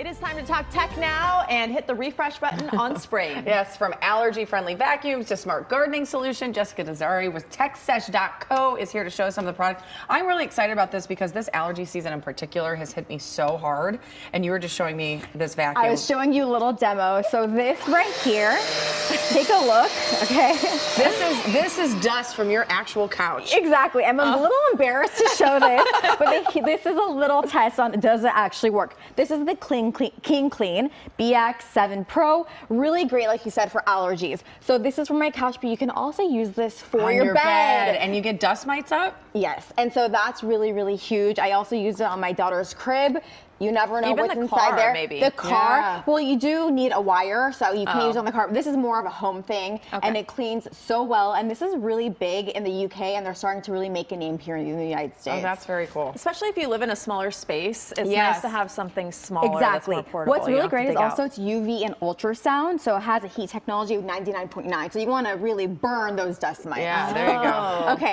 It is time to talk tech now and hit the refresh button on spring. Yes, from allergy-friendly vacuums to smart gardening solution, Jessica Desari with TechSesh.co is here to show us some of the products. I'm really excited about this because this allergy season in particular has hit me so hard, and you were just showing me this vacuum. I was showing you a little demo. So this right here, take a look, okay? This is dust from your actual couch. Exactly. I'm a little embarrassed to show this, but this is a little test on does it actually work. This is the Clean BX7 Pro. Really great, like you said, for allergies. So this is for my couch, but you can also use this for your bed. And you get dust mites up? Yes, and so that's really, really huge. I also used it on my daughter's crib. You never know what's inside there. Maybe. The car, well, you do need a wire, so you can use it on the car. This is more of a home thing, and it cleans so well. And this is really big in the UK, and they're starting to really make a name here in the United States. Oh, that's very cool. Especially if you live in a smaller space, it's nice to have something smaller. Exactly. That's more portable. What's really great is also it's UV and ultrasound, so it has a heat technology of 99.9. So you want to really burn those dust mites. Yeah, there you go. Okay.